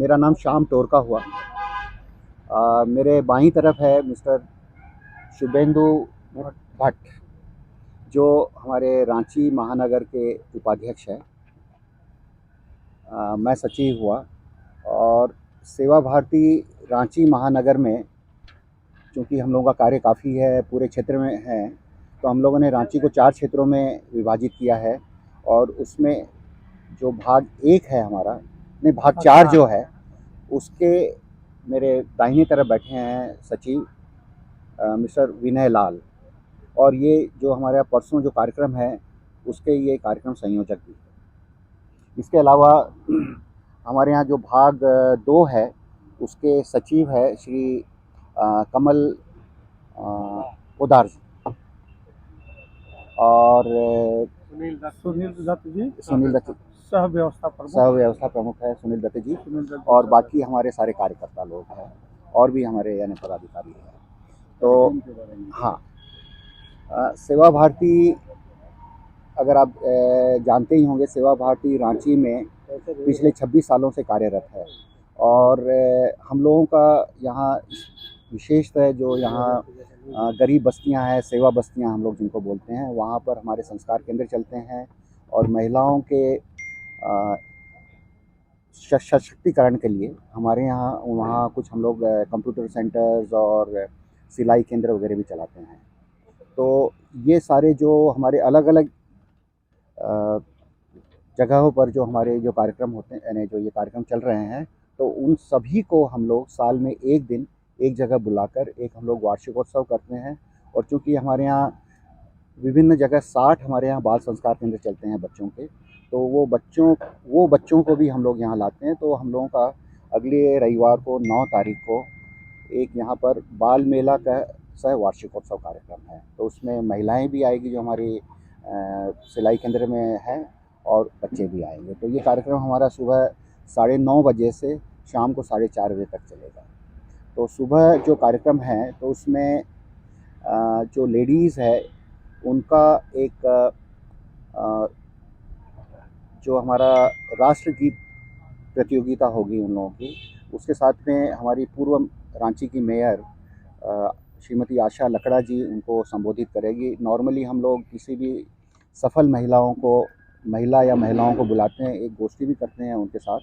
मेरा नाम श्याम टोरका हुआ। मेरे बाईं तरफ है मिस्टर शुभेंदु भट्ट, जो हमारे रांची महानगर के उपाध्यक्ष हैं। मैं सचिव हुआ और सेवा भारती रांची महानगर में, चूँकि हम लोगों का कार्य काफ़ी है, पूरे क्षेत्र में है, तो हम लोगों ने रांची को 4 क्षेत्रों में विभाजित किया है। और उसमें जो भाग 1 है हमारा, नहीं भाग 4 जो है, उसके मेरे दाहिनी तरफ बैठे हैं सचिव मिस्टर विनय लाल। और ये जो हमारे परसों जो कार्यक्रम है, उसके ये कार्यक्रम संयोजक भी हैं। इसके अलावा हमारे यहाँ जो भाग 2 है, उसके सचिव है श्री कमल पोदार जी। और सुनील दत्त सह व्यवस्था प्रमुख है सुनील दत्त जी। और बाकी हमारे सारे कार्यकर्ता लोग हैं और भी हमारे यानी पदाधिकारी हैं। तो हाँ, सेवा भारती, अगर आप जानते ही होंगे, सेवा भारती रांची में पिछले 26 सालों से कार्यरत है। और हम लोगों का यहाँ विशेषतः है, जो यहाँ गरीब बस्तियाँ हैं, सेवा बस्तियाँ हम लोग जिनको बोलते हैं, वहाँ पर हमारे संस्कार केंद्र चलते हैं। और महिलाओं के सशक्तिकरण के लिए हमारे यहाँ वहाँ कुछ हम लोग कंप्यूटर सेंटर्स और सिलाई केंद्र वगैरह भी चलाते हैं। तो ये सारे जो हमारे अलग अलग जगहों पर जो हमारे जो कार्यक्रम होते हैं, यानी जो ये कार्यक्रम चल रहे हैं, तो उन सभी को हम लोग साल में एक दिन एक जगह बुलाकर एक हम लोग वार्षिकोत्सव करते हैं। और चूँकि हमारे यहाँ विभिन्न जगह 60 हमारे यहाँ बाल संस्कार केंद्र चलते हैं बच्चों के, तो वो बच्चों को भी हम लोग यहाँ लाते हैं। तो हम लोगों का अगले रविवार को 9 तारीख को एक यहाँ पर बाल मेला का सह वार्षिकोत्सव कार्यक्रम है। तो उसमें महिलाएं भी आएगी जो हमारी सिलाई केंद्र में है, और बच्चे भी आएंगे। तो ये कार्यक्रम हमारा सुबह 9:30 बजे से शाम को 4:30 बजे तक चलेगा। तो सुबह जो कार्यक्रम है, तो उसमें जो लेडीज़ है उनका एक जो हमारा राष्ट्रगीत प्रतियोगिता होगी उन लोगों की। उसके साथ में हमारी पूर्व रांची की मेयर श्रीमती आशा लकड़ा जी उनको संबोधित करेगी। नॉर्मली हम लोग किसी भी सफल महिलाओं को बुलाते हैं, एक गोष्ठी भी करते हैं उनके साथ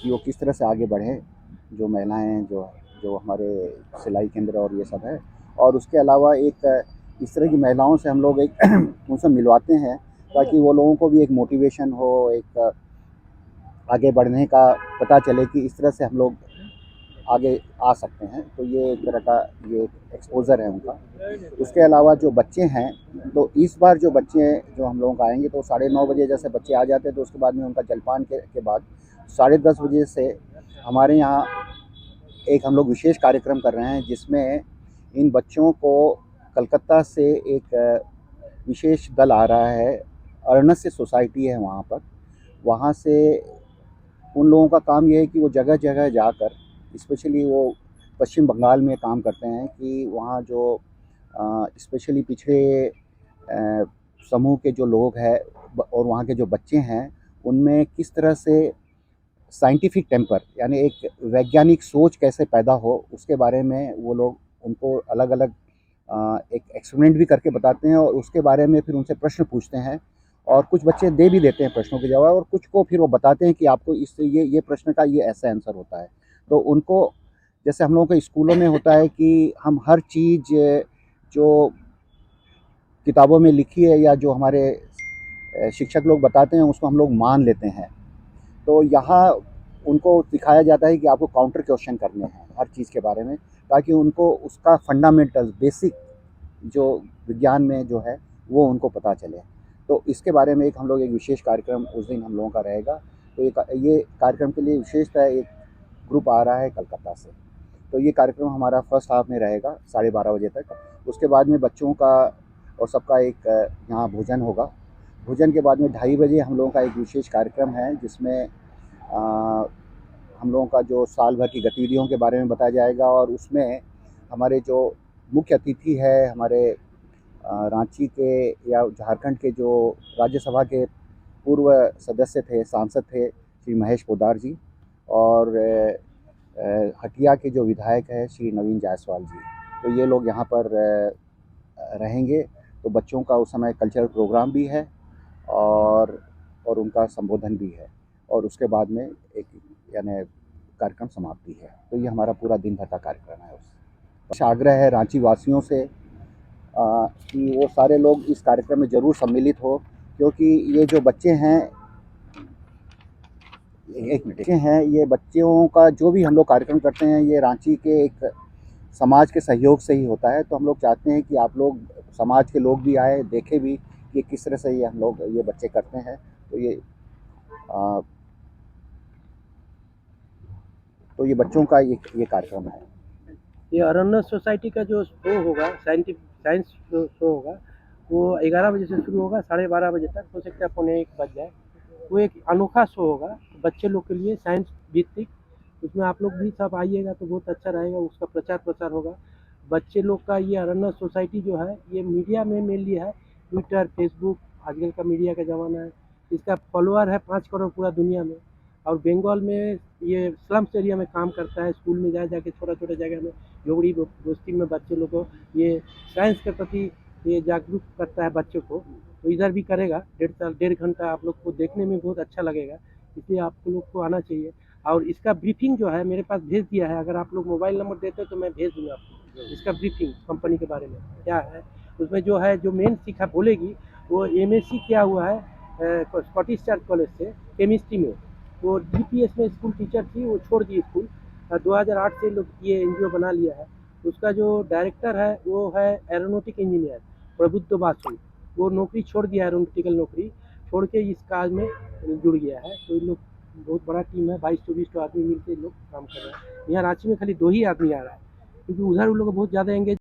कि वो किस तरह से आगे बढ़ें, जो महिलाएं जो हमारे सिलाई केंद्र और ये सब है। और उसके अलावा एक इस तरह की महिलाओं से हम लोग एक उनसे मिलवाते हैं, ताकि वो लोगों को भी एक मोटिवेशन हो, एक आगे बढ़ने का पता चले कि इस तरह से हम लोग आगे आ सकते हैं। तो ये एक तरह का ये एक्सपोज़र है उनका। उसके अलावा जो बच्चे हैं, तो इस बार जो बच्चे जो हम लोगों का आएंगे, तो 9:30 बजे जैसे बच्चे आ जाते हैं, तो उसके बाद में उनका जलपान के बाद 10:30 बजे से हमारे यहाँ एक हम लोग विशेष कार्यक्रम कर रहे हैं, जिसमें इन बच्चों को कलकत्ता से एक विशेष दल आ रहा है। अरण्य सोसाइटी है वहाँ पर। वहाँ से उन लोगों का काम ये है कि वो जगह जगह जाकर, स्पेशली वो पश्चिम बंगाल में काम करते हैं, कि वहाँ जो स्पेशली पिछड़े समूह के जो लोग हैं और वहाँ के जो बच्चे हैं, उनमें किस तरह से साइंटिफिक टेम्पर, यानी एक वैज्ञानिक सोच कैसे पैदा हो, उसके बारे में वो लोग उनको अलग अलग एक एक्सपेरिमेंट भी करके बताते हैं। और उसके बारे में फिर उनसे प्रश्न पूछते हैं, और कुछ बच्चे दे भी देते हैं प्रश्नों के जवाब, और कुछ को फिर वो बताते हैं कि आपको इससे ये प्रश्न का ये ऐसा आंसर होता है। तो उनको, जैसे हम लोगों के स्कूलों में होता है कि हम हर चीज़ जो किताबों में लिखी है या जो हमारे शिक्षक लोग बताते हैं, उसको हम लोग मान लेते हैं। तो यहाँ उनको सिखाया जाता है कि आपको काउंटर क्वेश्चन करने हैं हर चीज़ के बारे में, ताकि उनको उसका फंडामेंटल बेसिक जो विज्ञान में जो है वो उनको पता चले। तो इसके बारे में हम लोग एक विशेष कार्यक्रम उस दिन हम लोगों का रहेगा। तो ये कार्यक्रम के लिए विशेषतः एक ग्रुप आ रहा है कलकत्ता से। तो ये कार्यक्रम हमारा फर्स्ट हाफ में रहेगा 12:30 बजे तक। उसके बाद में बच्चों का और सबका एक यहाँ भोजन होगा। भोजन के बाद में 2:30 बजे हम लोगों का एक विशेष कार्यक्रम है, जिसमें हम लोगों का जो साल भर की गतिविधियों के बारे में बताया जाएगा। और उसमें हमारे जो मुख्य अतिथि है, हमारे रांची के या झारखंड के जो राज्यसभा के पूर्व सदस्य थे, सांसद थे, श्री महेश पोद्दार जी। और हटिया के जो विधायक हैं श्री नवीन जायसवाल जी, तो ये लोग यहाँ पर रहेंगे। तो बच्चों का उस समय कल्चरल प्रोग्राम भी है और उनका संबोधन भी है और उसके बाद में एक यानी कार्यक्रम समाप्ति है। तो ये हमारा पूरा दिन भर का कार्यक्रम है। उस आग्रह है रांची वासियों से कि वो सारे लोग इस कार्यक्रम में ज़रूर सम्मिलित हो, क्योंकि ये जो बच्चे हैं, एक मिनट हैं, ये बच्चों का जो भी हम लोग कार्यक्रम करते हैं ये रांची के एक समाज के सहयोग से ही होता है। तो हम लोग चाहते हैं कि आप लोग समाज के लोग भी आए, देखें भी कि किस तरह से ये हम लोग ये बच्चे करते हैं। तो आ, तो ये बच्चों का ये कार्यक्रम है। ये अरण्य सोसाइटी का जो शो होगा, साइंस शो होगा, वो 11 बजे से शुरू होगा, 12:30 बजे तक, हो सकता है पौने 1 बज जाए। वो एक अनोखा शो होगा बच्चे लोग के लिए, साइंस भित्तिक। उसमें आप लोग भी सब आइएगा तो बहुत अच्छा रहेगा, उसका प्रचार प्रसार होगा। बच्चे लोग का ये अरण्य सोसाइटी जो है, ये मीडिया में मेनली है, ट्विटर, फेसबुक, आजकल का मीडिया का ज़माना है। इसका फॉलोअर है 5 करोड़ पूरा दुनिया में। और बंगाल में ये स्लम्स एरिया में काम करता है, स्कूल में जा जाके छोटा-छोटा जगह में, झोपड़ी बस्ती में बच्चे लोग को ये साइंस के प्रति ये जागरूक करता है बच्चों को। तो इधर भी करेगा, 1.5 घंटा आप लोग को देखने में बहुत अच्छा लगेगा, इसलिए आप लोग को आना चाहिए। और इसका ब्रीफिंग जो है मेरे पास भेज दिया है, अगर आप लोग मोबाइल नंबर देते हो तो मैं भेज दूँगा आपको इसका ब्रीफिंग कंपनी के बारे में क्या है। उसमें जो है जो मेन सीखा बोलेगी, वो एमएससी किया हुआ है स्कॉटिश चर्च कॉलेज से केमिस्ट्री में। वो जीपीएस में स्कूल टीचर थी, वो छोड़ दी स्कूल। 2008 से लोग ये एनजीओ बना लिया है। उसका जो डायरेक्टर है वो है एरोनॉटिक इंजीनियर प्रबुद्ध बासु। वो नौकरी छोड़ दिया, एरोनॉटिकल नौकरी छोड़ के इस काज में जुड़ गया है। तो ये लोग बहुत बड़ा टीम है, 22-24 आदमी मिलकर लोग काम कर रहे हैं। यहाँ रांची में खाली 2 ही आदमी आ रहा है, क्योंकि उधर उन लोग बहुत ज़्यादा एंगेज